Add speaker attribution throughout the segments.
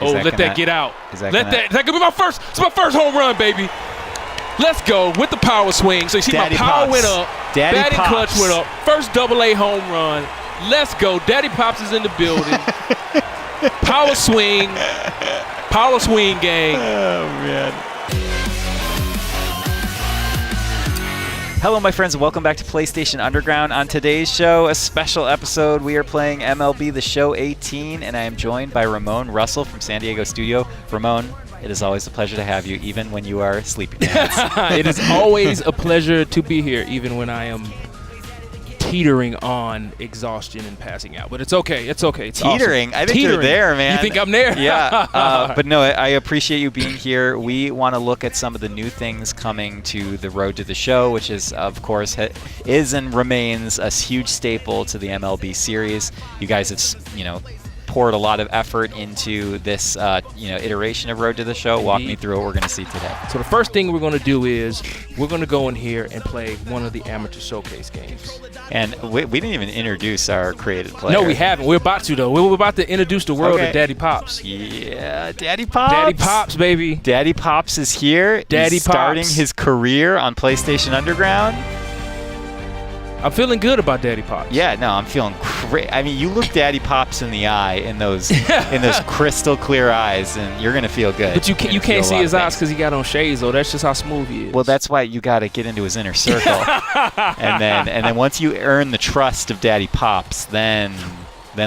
Speaker 1: Oh, let that get out. That could be my first. It's my first home run, baby. Let's go with the power swing. So you see my power went up. Batting clutch went up. First AA home run. Let's go. Daddy Pops is in the building. Power swing. Power swing, gang.
Speaker 2: Oh, man. Hello, my friends, and welcome back to PlayStation Underground. On today's show, a special episode. We are playing MLB The Show 18, and I am joined by Ramon Russell from San Diego Studio. Ramon, it is always a pleasure to have you, even when you are sleeping.
Speaker 1: It is always a pleasure to be here, even when I am teetering on exhaustion and passing out. But it's okay. It's okay. It's
Speaker 2: teetering?
Speaker 1: Awesome.
Speaker 2: I think you're there, man.
Speaker 1: You think I'm there?
Speaker 2: Yeah. But no, I appreciate you being here. We want to look at some of the new things coming to the road to the show, which is, of course, is and remains a huge staple to the MLB series. You guys have, poured a lot of effort into this, iteration of Road to the Show. Walk me through what we're going to see today.
Speaker 1: So the first thing we're going to do is we're going to go in here and play one of the amateur showcase games.
Speaker 2: And we didn't even introduce our created player.
Speaker 1: No, we haven't. We're about to, though. We're about to introduce the world of Daddy Pops.
Speaker 2: Yeah, Daddy Pops.
Speaker 1: Daddy Pops, baby.
Speaker 2: Daddy Pops is here. He's starting his career on PlayStation Underground.
Speaker 1: I'm feeling good about Daddy Pops.
Speaker 2: Yeah, no, I'm feeling great. I mean, you look Daddy Pops in the eye in those crystal clear eyes, and you're gonna feel good.
Speaker 1: But you can't see his eyes because he got on shades, though. That's just how smooth he is.
Speaker 2: Well, that's why you got to get into his inner circle, and then once you earn the trust of Daddy Pops, then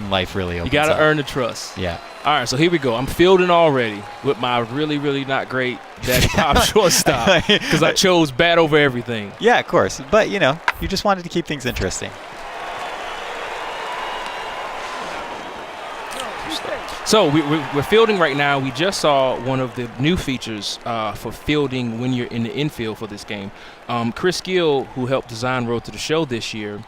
Speaker 2: life really opens up.
Speaker 1: You got to earn the trust.
Speaker 2: Yeah.
Speaker 1: All right, so here we go. I'm fielding already with my really, really not great Daddy Pop shortstop because I chose bat over everything.
Speaker 2: Yeah, of course. But, you just wanted to keep things interesting.
Speaker 1: So we're fielding right now. We just saw one of the new features for fielding when you're in the infield for this game. Chris Gill, who helped design Road to the Show this year,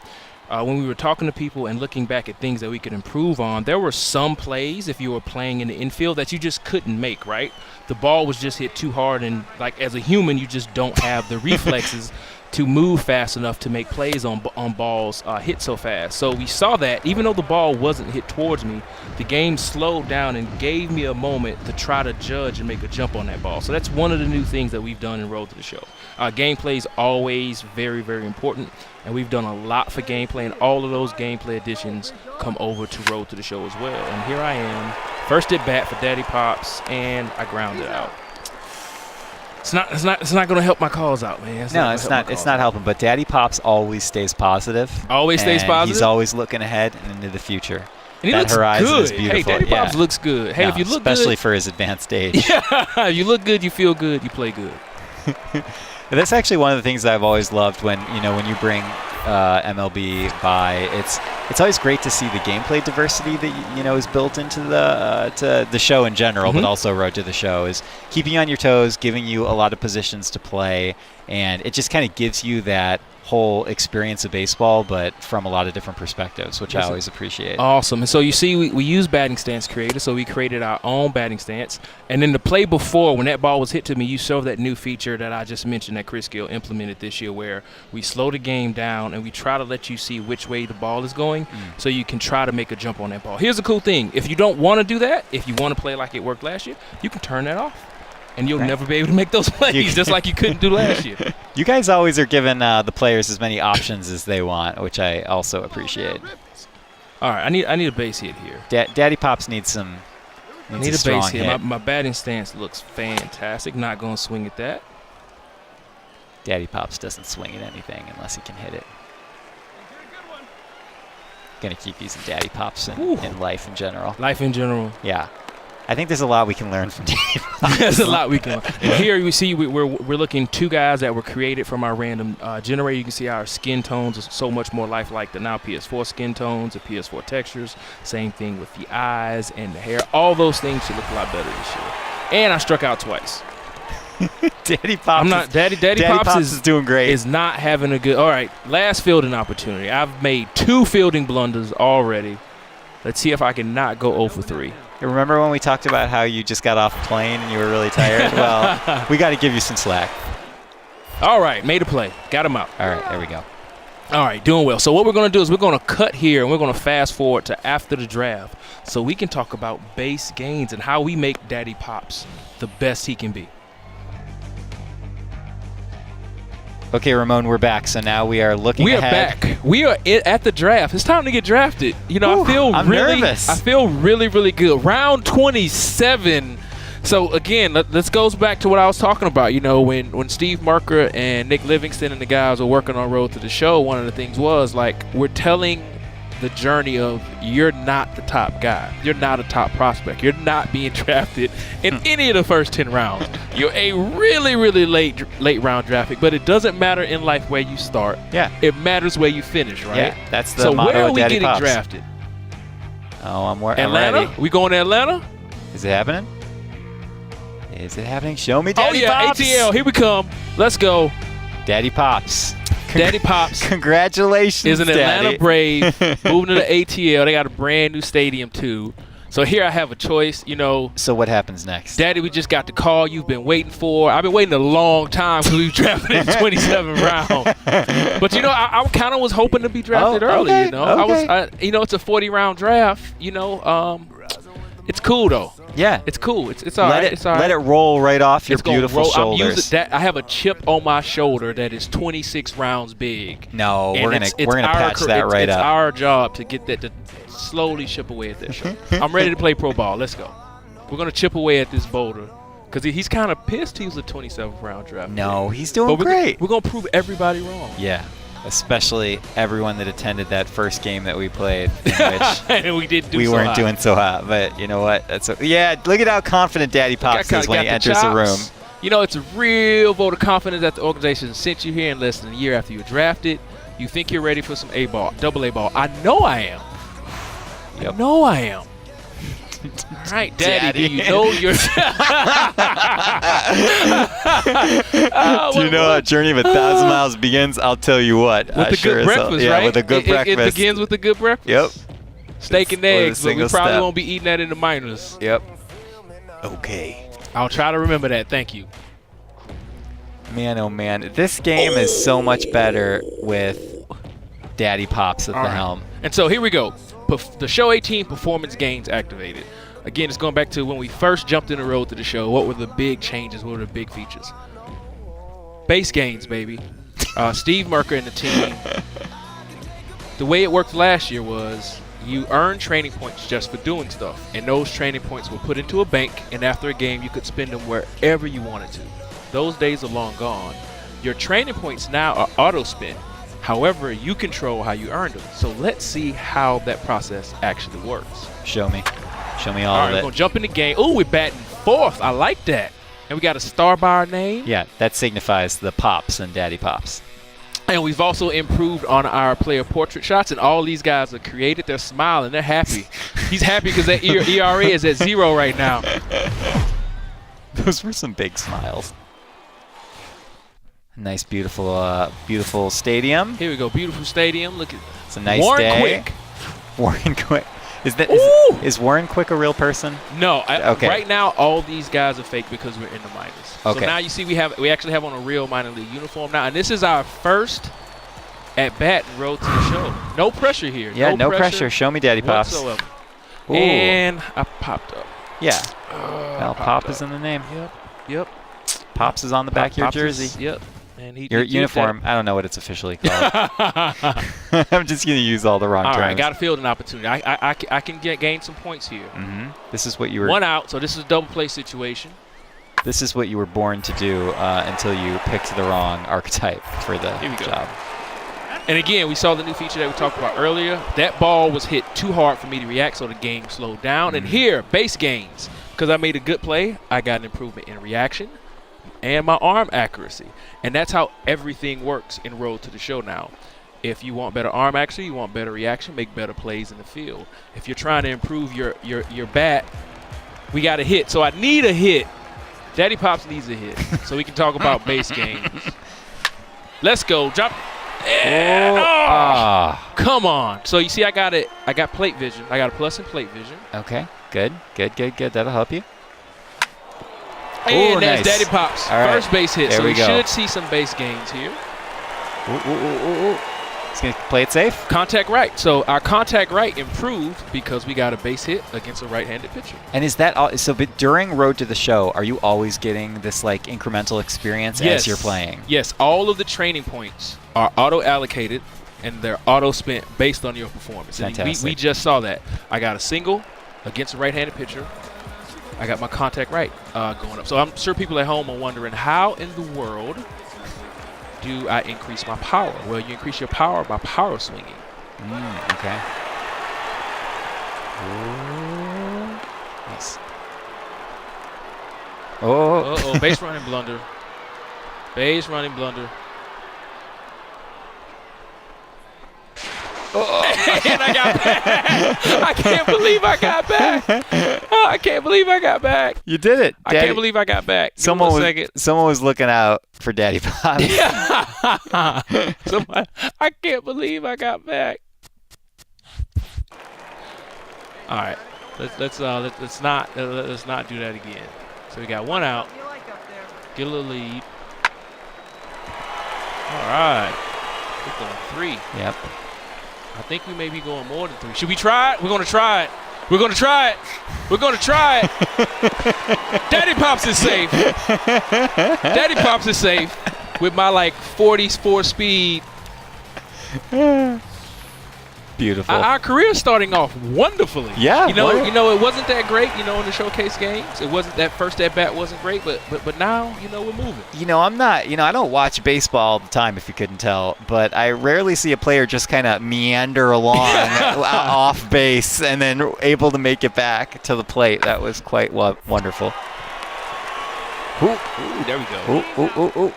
Speaker 1: when we were talking to people and looking back at things that we could improve on, there were some plays, if you were playing in the infield, that you just couldn't make, right? The ball was just hit too hard, and like as a human, you just don't have the reflexes to move fast enough to make plays on balls hit so fast. So we saw that even though the ball wasn't hit towards me, the game slowed down and gave me a moment to try to judge and make a jump on that ball. So that's one of the new things that we've done in Road to the Show. Gameplay is always very, very important, and we've done a lot for gameplay, and all of those gameplay additions come over to Road to the Show as well. And here I am, first at bat for Daddy Pops, and I grounded out. It's not going to help my calls out, man.
Speaker 2: It's not helping. But Daddy Pops always stays positive.
Speaker 1: Always stays positive.
Speaker 2: He's always looking ahead and into the future.
Speaker 1: And
Speaker 2: that horizon
Speaker 1: good.
Speaker 2: is beautiful.
Speaker 1: Hey, Daddy Pops looks good. Hey, if you look
Speaker 2: especially
Speaker 1: good,
Speaker 2: for his advanced age.
Speaker 1: Yeah, you look good, you feel good, you play good.
Speaker 2: That's actually one of the things that I've always loved when you bring MLB by. It's always great to see the gameplay diversity that is built into the show in general, but also Road to the Show is keeping you on your toes, giving you a lot of positions to play, and it just kind of gives you that whole experience of baseball, but from a lot of different perspectives, which I always appreciate.
Speaker 1: Awesome. And so you see, we use batting stance creator, so we created our own batting stance. And then the play before, when that ball was hit to me, you saw that new feature that I just mentioned that Chris Gill implemented this year, where we slow the game down and we try to let you see which way the ball is going, so you can try to make a jump on that ball. Here's the cool thing. If you don't want to do that, if you want to play like it worked last year, you can turn that off. And you'll never be able to make those plays, just like you couldn't do last year.
Speaker 2: You guys always are giving the players as many options as they want, which I also appreciate.
Speaker 1: All right, I need a base hit here.
Speaker 2: Daddy Pops needs some.
Speaker 1: I need a base hit. My batting stance looks fantastic. Not going to swing at that.
Speaker 2: Daddy Pops doesn't swing at anything unless he can hit it. Gonna keep using Daddy Pops in life in general.
Speaker 1: Life in general.
Speaker 2: Yeah. I think there's a lot we can learn from Daddy Pops.
Speaker 1: There's a lot we can learn. And here we see we're looking two guys that were created from our random generator. You can see our skin tones are so much more lifelike than now PS4 skin tones, the PS4 textures. Same thing with the eyes and the hair. All those things should look a lot better this year. And I struck out twice.
Speaker 2: Daddy Pops.
Speaker 1: Daddy Pops
Speaker 2: is doing great.
Speaker 1: Is not having a good. All right, last fielding opportunity. I've made 2 fielding blunders already. Let's see if I can not go 0 for 3.
Speaker 2: Remember when we talked about how you just got off a plane and you were really tired? Well, we got to give you some slack.
Speaker 1: All right, made a play. Got him out.
Speaker 2: All right, there we go.
Speaker 1: All right, doing well. So what we're going to do is we're going to cut here, and we're going to fast forward to after the draft so we can talk about base gains and how we make Daddy Pops the best he can be.
Speaker 2: Okay, Ramon, we're back. So now we are looking ahead.
Speaker 1: Back. We are at the draft. It's time to get drafted. You know,
Speaker 2: I'm nervous.
Speaker 1: I feel really, really good. Round 27. So, again, this goes back to what I was talking about. You know, when Steve Merker and Nick Livingston and the guys were working on Road to the Show, one of the things was, like, we're telling the journey of you're not the top guy. You're not a top prospect. You're not being drafted in any of the first 10 rounds. You're a really, really late round draft pick, but it doesn't matter in life where you start.
Speaker 2: Yeah.
Speaker 1: It matters where you finish, right?
Speaker 2: Yeah, that's the
Speaker 1: so
Speaker 2: motto
Speaker 1: where are
Speaker 2: of
Speaker 1: we
Speaker 2: Daddy
Speaker 1: getting
Speaker 2: Pops.
Speaker 1: drafted?
Speaker 2: Oh, I'm
Speaker 1: Atlanta?
Speaker 2: ready.
Speaker 1: We going to Atlanta?
Speaker 2: Is it happening? Is it happening? Show me Daddy Pops.
Speaker 1: ATL. Here we come. Let's go.
Speaker 2: Daddy Pops.
Speaker 1: Daddy Pops.
Speaker 2: Congratulations,
Speaker 1: is an Atlanta
Speaker 2: Daddy.
Speaker 1: Brave moving to the ATL. They got a brand new stadium too. So here I have a choice, you know.
Speaker 2: So what happens next?
Speaker 1: Daddy, we just got the call you've been waiting for. I've been waiting a long time because we drafted in the 27th round. But, you know, I kind of was hoping to be drafted early,
Speaker 2: okay,
Speaker 1: you know.
Speaker 2: okay.
Speaker 1: You know, it's a 40-round draft, you know. It's cool, though.
Speaker 2: Yeah.
Speaker 1: It's cool. It's all right. It's all right.
Speaker 2: Let it roll right off your
Speaker 1: It's gonna
Speaker 2: beautiful
Speaker 1: roll.
Speaker 2: shoulders.
Speaker 1: I have a chip on my shoulder that is 26 rounds big.
Speaker 2: No,
Speaker 1: And
Speaker 2: we're gonna patch that right
Speaker 1: It's
Speaker 2: up.
Speaker 1: our job to get that to slowly chip away at that shoulder. I'm ready to play pro ball. Let's go. We're gonna chip away at this boulder because he's kind of pissed. He was a 27th round draft.
Speaker 2: No, he's doing great.
Speaker 1: We're gonna prove everybody wrong.
Speaker 2: Yeah. Especially everyone that attended that first game that we played, in which
Speaker 1: and we
Speaker 2: weren't doing so hot. But you know what? Yeah, look at how confident Daddy Pops is when he enters the room.
Speaker 1: You know, it's a real vote of confidence that the organization sent you here in less than a year after you were drafted. You think you're ready for some A-ball, double A ball. I know I am.
Speaker 2: Yep.
Speaker 1: I know I am. All right, Daddy, do you know your...
Speaker 2: Do you know how a journey of 1,000 miles begins? I'll tell you what.
Speaker 1: With the good breakfast,
Speaker 2: yeah,
Speaker 1: right?
Speaker 2: with a good breakfast.
Speaker 1: It begins with a good breakfast?
Speaker 2: Yep.
Speaker 1: Steak and eggs, but we
Speaker 2: single
Speaker 1: probably
Speaker 2: step.
Speaker 1: won't be eating that in the minors.
Speaker 2: Yep. Okay.
Speaker 1: I'll try to remember that. Thank you.
Speaker 2: Man, oh man. This game is so much better with Daddy Pops at the helm.
Speaker 1: And so here we go. The Show 18 performance gains activated. Again, it's going back to when we first jumped in the Road to the Show. What were the big changes? What were the big features? Base gains, baby. Steve Merker and the team. The way it worked last year was you earned training points just for doing stuff. And those training points were put into a bank. And after a game, you could spend them wherever you wanted to. Those days are long gone. Your training points now are auto-spent. However, you control how you earn them. So let's see how that process actually works.
Speaker 2: Show me. Show me all
Speaker 1: All
Speaker 2: of
Speaker 1: right,
Speaker 2: it.
Speaker 1: we're going to jump in the game. Oh, we're batting fourth. I like that. And we got a star by our name.
Speaker 2: Yeah, that signifies the Pops and Daddy Pops.
Speaker 1: And we've also improved on our player portrait shots. And all these guys are created. They're smiling. They're happy. He's happy because that ERA is at 0 right now.
Speaker 2: Those were some big smiles. Nice, beautiful, beautiful stadium.
Speaker 1: Here we go. Beautiful stadium. Look at
Speaker 2: It's a nice
Speaker 1: Warren
Speaker 2: day.
Speaker 1: Quick.
Speaker 2: Warren Quick. Is Warren Quick a real person?
Speaker 1: No.
Speaker 2: Okay.
Speaker 1: Right now, all these guys are fake because we're in the minors.
Speaker 2: Okay.
Speaker 1: So now you see we actually have on a real minor league uniform now. And this is our first at bat and Road to the Show. No pressure here.
Speaker 2: Yeah, no pressure. Show me Daddy Pops.
Speaker 1: Whatsoever.
Speaker 2: Ooh.
Speaker 1: And I popped up.
Speaker 2: Yeah. Well, Pop is in the name.
Speaker 1: Yep.
Speaker 2: Pops is on the back of your
Speaker 1: Pops
Speaker 2: jersey.
Speaker 1: Yep. And
Speaker 2: Your uniform. I don't know what it's officially called. I'm just going to use all the wrong terms.
Speaker 1: All right, got a fielding opportunity. I can gain some points here.
Speaker 2: Mm-hmm. This is what you were.
Speaker 1: One out, so this is a double play situation.
Speaker 2: This is what you were born to do until you picked the wrong archetype for the job.
Speaker 1: And again, we saw the new feature that we talked about earlier. That ball was hit too hard for me to react, so the game slowed down. Mm-hmm. And here, base gains. Because I made a good play, I got an improvement in reaction and my arm accuracy. And that's how everything works in Road to the Show now. If you want better arm accuracy, you want better reaction, make better plays in the field. If you're trying to improve your bat, we got a hit. So I need a hit. Daddy Pops needs a hit. So we can talk about base gains. Let's go. Drop. Come on. So you see I got plate vision. I got a plus in plate vision.
Speaker 2: Okay. Good. That'll help you.
Speaker 1: And there's Daddy Pops.
Speaker 2: All right.
Speaker 1: First base hit.
Speaker 2: There
Speaker 1: so
Speaker 2: we
Speaker 1: we
Speaker 2: go.
Speaker 1: should see some base gains here.
Speaker 2: He's going to play it safe.
Speaker 1: Contact right. So our contact right improved because we got a base hit against a right-handed pitcher.
Speaker 2: And is that all? So, but during Road to the Show, are you always getting this like incremental experience as you're playing?
Speaker 1: Yes. All of the training points are auto-allocated, and they're auto-spent based on your performance.
Speaker 2: Fantastic.
Speaker 1: And we just saw that. I got a single against a right-handed pitcher. I got my contact right going up. So I'm sure people at home are wondering, how in the world do I increase my power? Well, you increase your power by power swinging.
Speaker 2: Okay. Ooh. Nice.
Speaker 1: Uh-oh, base running blunder. Base running blunder. And I got back. I can't believe I got back. Oh, I can't believe I got back.
Speaker 2: You did it.
Speaker 1: I can't believe I got back.
Speaker 2: Someone was looking out for Daddy Pops.
Speaker 1: I can't believe I got back. All right, let's not do that again. So we got one out. Get a little lead. All right, we're going 3.
Speaker 2: Yep.
Speaker 1: I think we may be going more than 3. Should we try it? We're going to try it. We're going to try it. We're going to try it. Daddy Pops is safe. Daddy Pops is safe with my like 44 speed.
Speaker 2: Beautiful.
Speaker 1: Our career is starting off wonderfully.
Speaker 2: Yeah.
Speaker 1: You know, it wasn't that great, in the showcase games. It wasn't that first at bat wasn't great, but now, we're moving.
Speaker 2: I'm not, I don't watch baseball all the time, if you couldn't tell, but I rarely see a player just kind of meander along off base and then able to make it back to the plate. That was quite wonderful.
Speaker 1: Ooh, there we go.
Speaker 2: Ooh.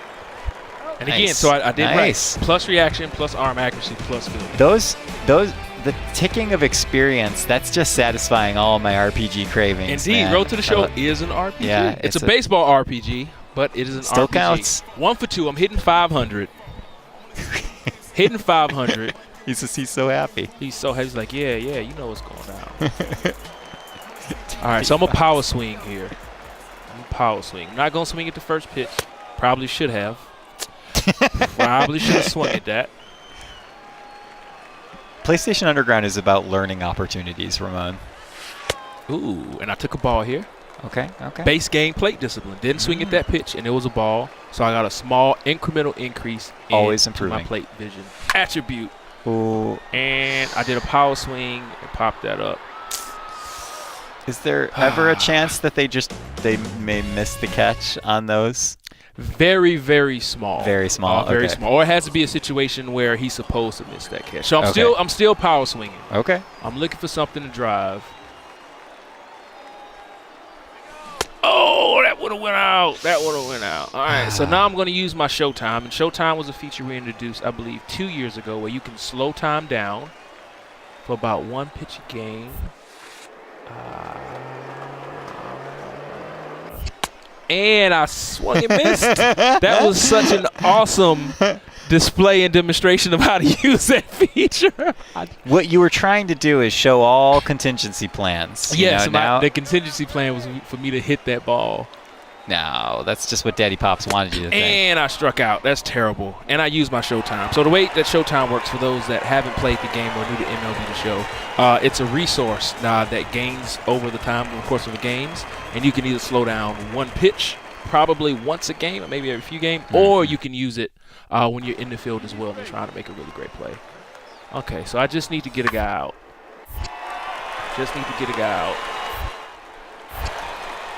Speaker 1: And again, so I did right. Plus reaction, plus arm accuracy, plus fielding.
Speaker 2: The ticking of experience, that's just satisfying all my RPG cravings.
Speaker 1: Indeed,
Speaker 2: man.
Speaker 1: Road to the Show is an RPG.
Speaker 2: Yeah,
Speaker 1: it's a baseball RPG, but it is an
Speaker 2: still
Speaker 1: RPG.
Speaker 2: Counts.
Speaker 1: 1 for 2. I'm hitting 500. Hitting 500.
Speaker 2: He's so happy.
Speaker 1: He's so happy. He's like, yeah, you know what's going down. All right, so I'm a power swing here. I'm not going to swing at the first pitch. Probably should have. Probably should have swung at that.
Speaker 2: PlayStation Underground is about learning opportunities, Ramon.
Speaker 1: Ooh, and I took a ball here.
Speaker 2: Okay.
Speaker 1: Base game plate discipline. Didn't swing at that pitch, and it was a ball. So I got a small incremental increase
Speaker 2: always
Speaker 1: in
Speaker 2: improving
Speaker 1: my plate vision attribute.
Speaker 2: Ooh.
Speaker 1: And I did a power swing and popped that up.
Speaker 2: Is there ever a chance that they may miss the catch on those?
Speaker 1: Very, very small.
Speaker 2: Very small.
Speaker 1: Very small. Or it has to be a situation where he's supposed to miss that catch. So I'm still power swinging.
Speaker 2: Okay.
Speaker 1: I'm looking for something to drive. Oh, that would have went out. All right, so now I'm going to use my Showtime. And Showtime was a feature we introduced, I believe, 2 years ago, where you can slow time down for about 1 pitch a game. And I swung and missed. That was such an awesome display and demonstration of how to use that feature.
Speaker 2: What you were trying to do is show all contingency plans.
Speaker 1: Yes, the contingency plan was for me to hit that ball.
Speaker 2: No, that's just what Daddy Pops wanted you to think.
Speaker 1: And I struck out. That's terrible. And I used my Showtime. So the way that Showtime works, for those that haven't played the game or new to MLB The Show, it's a resource that gains over the time, of course, of the games. And you can either slow down 1 pitch, probably once a game, or maybe every few games, or you can use it when you're in the field as well and you're trying to make a really great play. Okay, so I just need to get a guy out.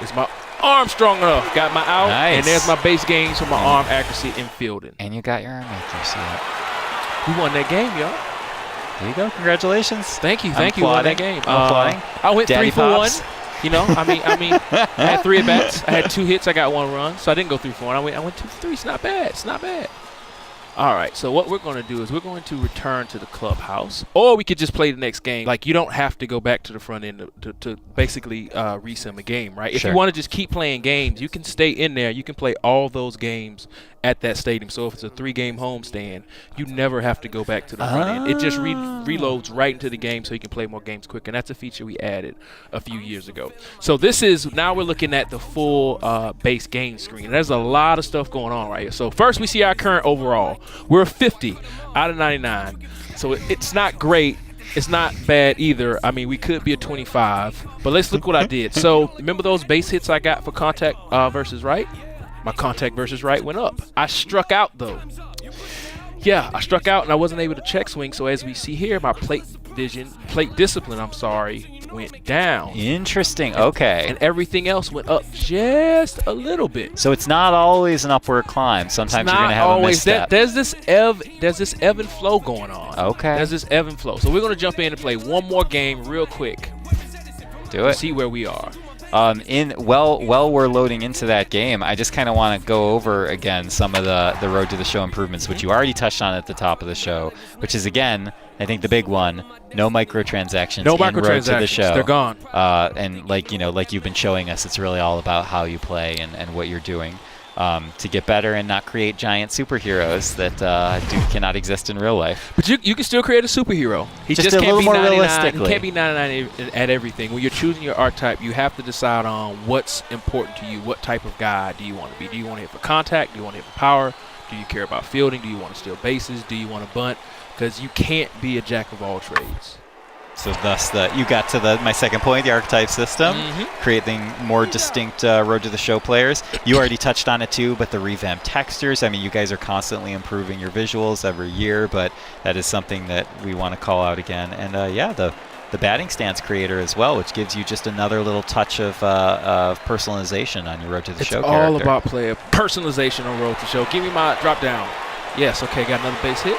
Speaker 1: Is my arm strong enough? Got my out, and there's my base gains for my arm accuracy and fielding.
Speaker 2: And you got your arm accuracy up.
Speaker 1: We won that game, y'all.
Speaker 2: There you go. Congratulations.
Speaker 1: Thank you. We won that game. I went
Speaker 2: Daddy
Speaker 1: 3 for
Speaker 2: Pops.
Speaker 1: 1. I had 3 at bats. I had 2 hits. I got 1 run, so I didn't go 3 for 1. I went 2 for 3. It's not bad. All right, so what we're going to do is we're going to return to the clubhouse, or we could just play the next game. Like, you don't have to go back to the front end to basically resim a game, right? If you want to just keep playing games, you can stay in there. You can play all those games at that stadium. So if it's a 3-game homestand, you never have to go back to the front end. It just reloads right into the game so you can play more games quick. And that's a feature we added a few years ago. So now we're looking at the full base game screen. There's a lot of stuff going on right here. So first we see our current overall. We're 50 out of 99. So it's not great. It's not bad either. I mean, we could be a 25. But let's look what I did. So remember those base hits I got for contact versus right? My contact versus right went up. I struck out, though. Yeah, I struck out, and I wasn't able to check swing. So as we see here, my plate discipline, went down.
Speaker 2: Interesting. Okay.
Speaker 1: And everything else went up just a little bit.
Speaker 2: So it's not always an upward climb. Sometimes you're going to have a misstep.
Speaker 1: There's this ebb and flow going on.
Speaker 2: Okay.
Speaker 1: There's this ebb and flow. So we're going to jump in and play one more game real quick.
Speaker 2: Do it.
Speaker 1: See where we are.
Speaker 2: While we're loading into that game, I just kind of want to go over again some of the Road to the Show improvements, which you already touched on at the top of the show, which is, again, I think the big one, no microtransactions
Speaker 1: No
Speaker 2: in Road
Speaker 1: microtransactions.
Speaker 2: to the Show.
Speaker 1: They're gone.
Speaker 2: And like you've been showing us, it's really all about how you play and what you're doing to get better and not create giant superheroes that cannot exist in real life.
Speaker 1: But you can still create a superhero. He just
Speaker 2: a
Speaker 1: can't
Speaker 2: little
Speaker 1: be
Speaker 2: more
Speaker 1: 99.
Speaker 2: realistically.
Speaker 1: He can't be 99 at everything. When you're choosing your archetype, you have to decide on what's important to you. What type of guy do you want to be? Do you want to hit for contact? Do you want to hit for power? Do you care about fielding? Do you want to steal bases? Do you want to bunt? Because you can't be a jack of all trades.
Speaker 2: So thus, you got to my second point, the archetype system, creating more distinct Road to the Show players. You already touched on it too, but the revamped textures. I mean, you guys are constantly improving your visuals every year, but that is something that we want to call out again. And the batting stance creator as well, which gives you just another little touch of personalization on your Road to the Show character.
Speaker 1: It's all about player personalization on Road to the Show. Give me my drop down. Yes, okay, got another base hit.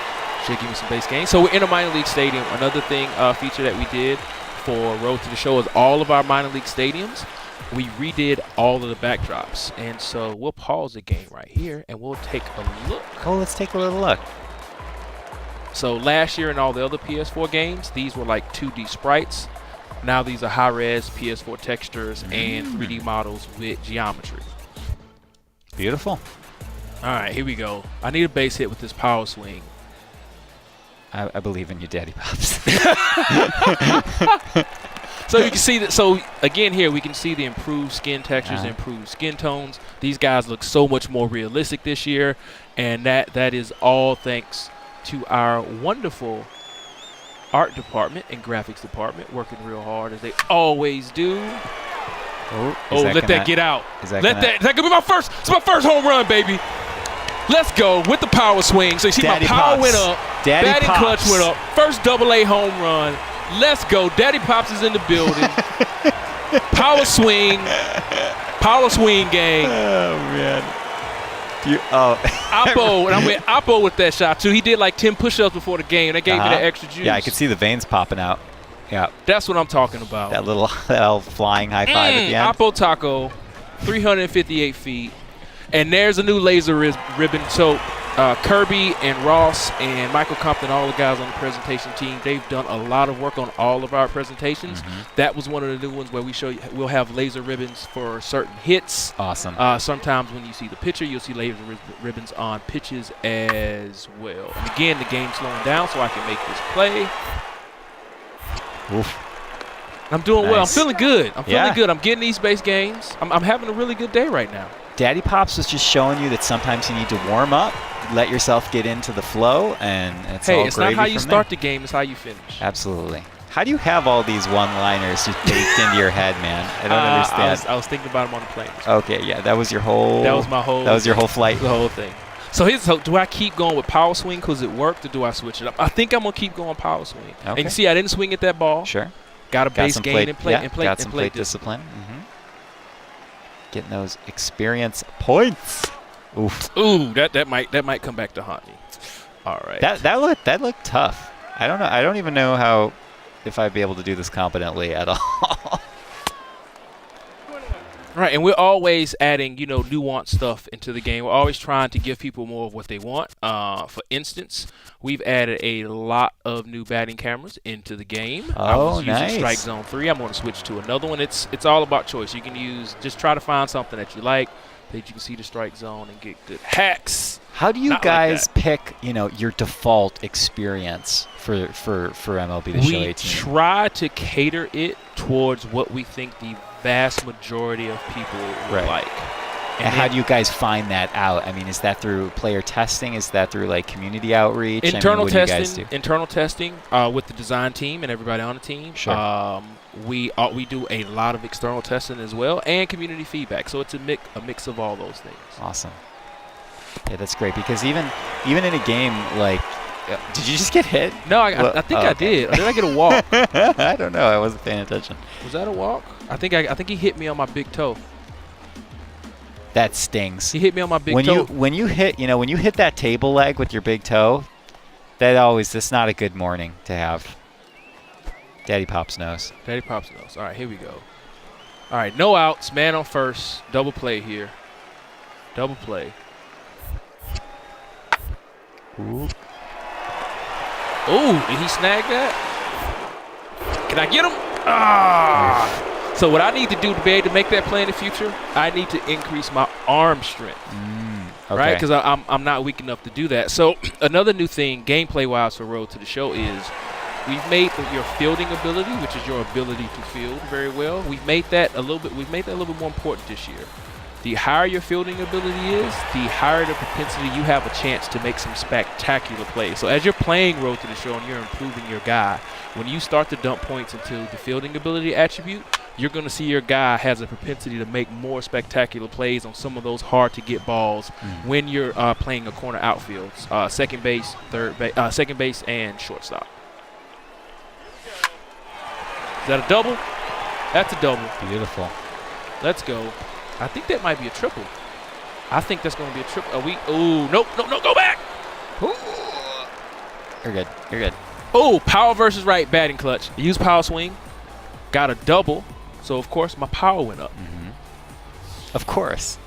Speaker 1: Should give me some base gains. So we're in a minor league stadium. Another feature that we did for Road to the Show is all of our minor league stadiums, we redid all of the backdrops. And so we'll pause the game right here and we'll take a look.
Speaker 2: Oh, let's take a little look.
Speaker 1: So last year in all the other PS4 games, these were like 2D sprites. Now these are high-res PS4 textures and 3D models with geometry.
Speaker 2: Beautiful.
Speaker 1: All right, here we go. I need a base hit with this power swing.
Speaker 2: I believe in you, Daddy Pops.
Speaker 1: So you can see that. So again, here we can see the improved skin textures, improved skin tones. These guys look so much more realistic this year, and that is all thanks to our wonderful art department and graphics department working real hard as they always do. Let that get out. That could be my first. It's my first home run, baby. Let's go with the power swing. So you see
Speaker 2: Daddy
Speaker 1: my power
Speaker 2: Pops.
Speaker 1: went up. Batting clutch went up. First AA home run. Let's go. Daddy Pops is in the building. Power swing. Power swing gang.
Speaker 2: Oh, man.
Speaker 1: Oppo. And I went Oppo with that shot, too. He did like 10 push-ups before the game. That gave me that extra juice.
Speaker 2: Yeah, I could see the veins popping out. Yeah.
Speaker 1: That's what I'm talking about.
Speaker 2: That little flying high five at the end.
Speaker 1: Oppo Taco, 358 feet. And there's a new laser ribbon. So Kirby and Ross and Michael Compton, all the guys on the presentation team, they've done a lot of work on all of our presentations. That was one of the new ones where we'll have laser ribbons for certain hits.
Speaker 2: Awesome.
Speaker 1: Sometimes when you see the pitcher, you'll see laser ribbons on pitches as well. And again, the game's slowing down so I can make this play.
Speaker 2: Oof.
Speaker 1: I'm doing well. I'm
Speaker 2: Nice.
Speaker 1: feeling good. I'm feeling good. I'm getting these base games. I'm having a really good day right now.
Speaker 2: Daddy Pops was just showing you that sometimes you need to warm up, let yourself get into the flow, and it's all
Speaker 1: it's
Speaker 2: gravy
Speaker 1: not how you
Speaker 2: from
Speaker 1: start
Speaker 2: there.
Speaker 1: the game, it's how you finish.
Speaker 2: Absolutely. How do you have all these one-liners just baked into your head, man? I don't understand.
Speaker 1: I was thinking about them on the plane.
Speaker 2: Okay, yeah, that was your whole.
Speaker 1: That was my whole.
Speaker 2: That was your whole flight.
Speaker 1: The whole thing. So do I keep going with power swing because it worked, or do I switch it up? I think I'm gonna keep going power swing.
Speaker 2: Okay.
Speaker 1: And you see, I didn't swing at that ball.
Speaker 2: Got
Speaker 1: Got a base
Speaker 2: some
Speaker 1: gain and plate.
Speaker 2: got some plate discipline. Getting those experience points. Oof.
Speaker 1: Ooh, that might come back to haunt me. All right.
Speaker 2: That looked tough. I don't know. I don't even know if I'd be able to do this competently at all.
Speaker 1: Right, and we're always adding, nuanced stuff into the game. We're always trying to give people more of what they want. For instance, we've added a lot of new batting cameras into the game. I was using Strike Zone 3. I'm going to switch to another one. It's all about choice. You can just try to find something that you like, that you can see the strike zone and get good hacks.
Speaker 2: How do you
Speaker 1: Not
Speaker 2: guys
Speaker 1: like
Speaker 2: pick, your default experience for MLB The Show 18?
Speaker 1: We try to cater it towards what we think the vast majority of people like.
Speaker 2: And how do you guys find that out? I mean, is that through player testing? Is that through like community outreach?
Speaker 1: Internal
Speaker 2: what do you
Speaker 1: testing.
Speaker 2: guys do?
Speaker 1: Internal testing with the design team and everybody on the team.
Speaker 2: Sure.
Speaker 1: We do a lot of external testing as well, and community feedback. So it's a mix of all those things.
Speaker 2: Awesome. Yeah, that's great because even in a game like, did you just get hit?
Speaker 1: No, I think I did. Or did I get a walk?
Speaker 2: I don't know. I wasn't paying attention.
Speaker 1: Was that a walk? I think he hit me on my big toe.
Speaker 2: That stings.
Speaker 1: He hit me on my big toe.
Speaker 2: When you hit that table leg with your big toe, that's not a good morning to have. Daddy Pops knows.
Speaker 1: Daddy Pops knows. All right, here we go. All right, no outs, man on first. Double play here. Double play.
Speaker 2: Ooh.
Speaker 1: Ooh, did he snag that? Can I get him? Ah! So what I need to do to be able to make that play in the future, I need to increase my arm strength,
Speaker 2: okay.
Speaker 1: right? Because I'm not weak enough to do that. So another new thing, gameplay-wise for Road to the Show is we've made your fielding ability, which is your ability to field very well. We've made that a little bit more important this year. The higher your fielding ability is, the higher the propensity you have a chance to make some spectacular plays. So as you're playing Road to the Show and you're improving your guy, when you start to dump points into the fielding ability attribute, you're going to see your guy has a propensity to make more spectacular plays on some of those hard-to-get balls when you're playing a corner outfield, second base, second base, and shortstop. Is that a double? That's a double.
Speaker 2: Beautiful.
Speaker 1: Let's go. I think that might be a triple. I think that's going to be a triple. Nope, go back. Ooh.
Speaker 2: You're good. You're good.
Speaker 1: Oh, power versus right batting clutch. Use power swing. Got a double. So, of course, my power went up.
Speaker 2: Of course.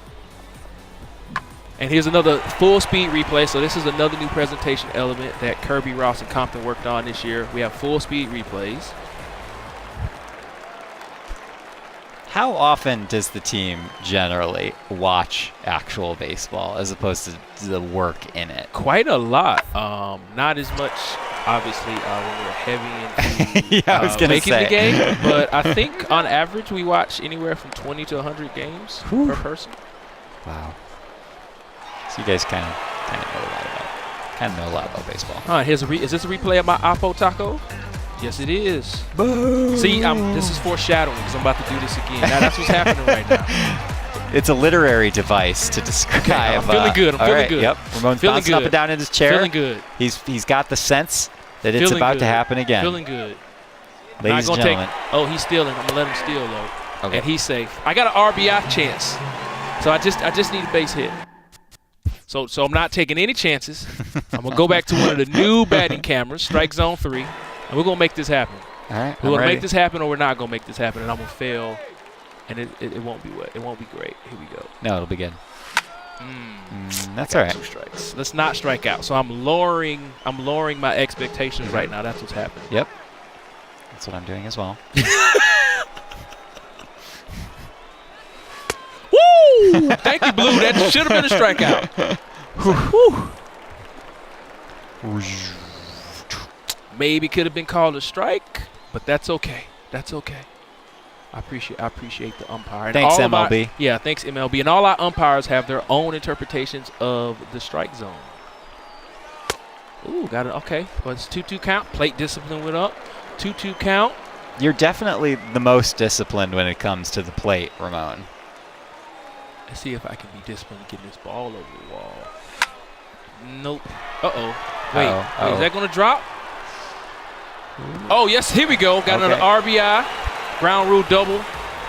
Speaker 1: And here's another full speed replay. So this is another new presentation element that Kirby, Ross, and Compton worked on this year. We have full speed replays.
Speaker 2: How often does the team generally watch actual baseball as opposed to the work in it?
Speaker 1: Quite a lot. Not as much, obviously, when we're heavy into making the game. But I think on average we watch anywhere from 20 to 100 games per person.
Speaker 2: Wow. So you guys kind of know a lot about baseball.
Speaker 1: All right, is this a replay of my Oppo Taco? Yes, it is. Boom. See, this is foreshadowing because I'm about to do this again. Now, that's what's happening right now.
Speaker 2: It's a literary device to describe.
Speaker 1: Okay, I'm feeling good. I'm feeling good.
Speaker 2: Yep. Ramon's bouncing up and down in his chair.
Speaker 1: Feeling good.
Speaker 2: He's got the sense that it's about to happen again.
Speaker 1: Feeling good.
Speaker 2: Ladies and gentlemen.
Speaker 1: He's stealing. I'm going to let him steal, though.
Speaker 2: Okay.
Speaker 1: And he's safe. I got an RBI chance. So I just need a base hit. So I'm not taking any chances. I'm going to go back to one of the new batting cameras, strike zone 3. And we're going to make this happen.
Speaker 2: All right.
Speaker 1: We're going to make this happen or we're not going to make this happen. And I'm going to fail. And it won't be what? It won't be great. Here we go.
Speaker 2: No, it'll be good. That's all right.
Speaker 1: 2 strikes. Let's not strike out. So I'm lowering my expectations right now. That's what's happening.
Speaker 2: Yep. That's what I'm doing as well.
Speaker 1: Woo! Thank you, Blue. That should have been a strikeout. Maybe could have been called a strike, but that's okay. That's okay. I appreciate the umpire. And
Speaker 2: thanks, MLB.
Speaker 1: Thanks, MLB. And all our umpires have their own interpretations of the strike zone. Ooh, got it. Okay. Well, it's 2-2 count. Plate discipline went up. 2-2 count.
Speaker 2: You're definitely the most disciplined when it comes to the plate, Ramon.
Speaker 1: Let's see if I can be disciplined getting this ball over the wall. Nope. Uh-oh. Wait, is that going to drop? Ooh. Oh, yes. Here we go. Got another RBI. Ground rule double.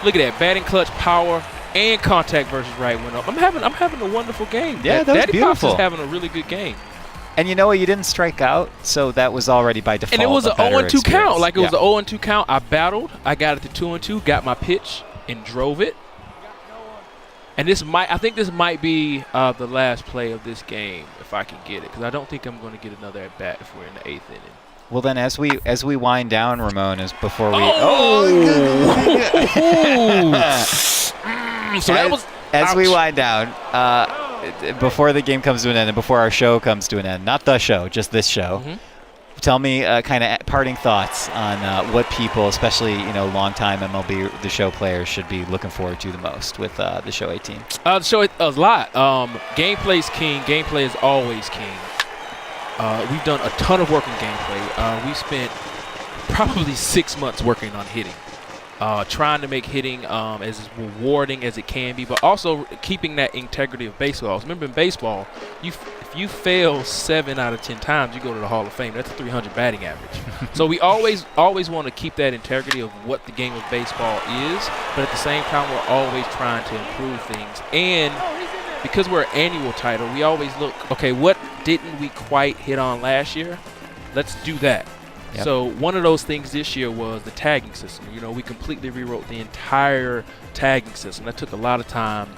Speaker 1: Look at that. Batting clutch, power, and contact versus right went up. I'm having a wonderful game.
Speaker 2: Yeah, that was beautiful.
Speaker 1: Pops is having a really good game.
Speaker 2: And you know what? You didn't strike out, so that was already by default.
Speaker 1: And it was an 0-2 count. Like it was an 0-2 count. I battled. I got it to 2-2. Got my pitch and drove it. And I think this might be the last play of this game if I can get it, because I don't think I'm going to get another at bat if we're in the 8th inning.
Speaker 2: Well, then, as we wind down, Ramon, is before we.
Speaker 1: So that was
Speaker 2: as we
Speaker 1: Ouch.
Speaker 2: wind down, before the game comes to an end and before our show comes to an end, not the show, just this show, tell me kind of parting thoughts on what people, especially longtime MLB The Show players, should be looking forward to the most with the Show 18.
Speaker 1: The show a lot. Gameplay's king. Gameplay is always king. We've done a ton of work in gameplay. We spent probably 6 months working on hitting. Trying to make hitting as rewarding as it can be, but also keeping that integrity of baseball. Remember, in baseball, if you fail 7 out of 10 times, you go to the Hall of Fame. That's a 300 batting average. So we always want to keep that integrity of what the game of baseball is, but at the same time, we're always trying to improve things. And because we're an annual title, we always look, okay, what didn't we quite hit on last year? Let's do that.
Speaker 2: Yep.
Speaker 1: So one of those things this year was the tagging system. We completely rewrote the entire tagging system. That took a lot of time.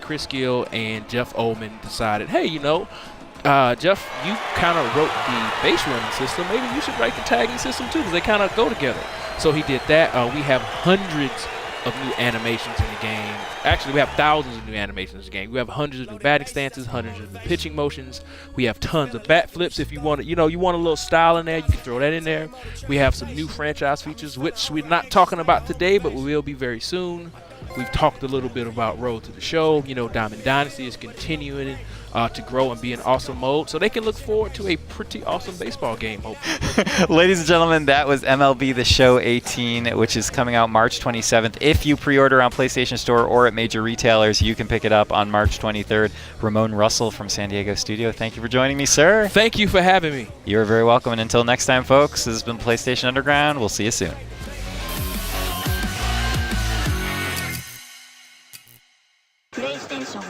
Speaker 1: Chris Gill and Jeff Ullman decided, hey, Jeff, you kind of wrote the base running system. Maybe you should write the tagging system too, because they kind of go together. So he did that. We have hundreds of new animations in the game. Actually, we have thousands of new animations in the game. We have hundreds of new batting stances, hundreds of new pitching motions. We have tons of bat flips. If you want to, you want a little style in there, you can throw that in there. We have some new franchise features, which we're not talking about today, but we will be very soon. We've talked a little bit about Road to the Show. Diamond Dynasty is continuing to grow and be in awesome mode, so they can look forward to a pretty awesome baseball game, hopefully.
Speaker 2: Ladies and gentlemen, that was MLB The Show 18, which is coming out March 27th. If you pre-order on PlayStation Store or at major retailers, you can pick it up on March 23rd. Ramon Russell from San Diego Studio, thank you for joining me, sir.
Speaker 1: Thank you for having me.
Speaker 2: You're very welcome, and until next time, folks, this has been PlayStation Underground. We'll see you soon.
Speaker 3: PlayStation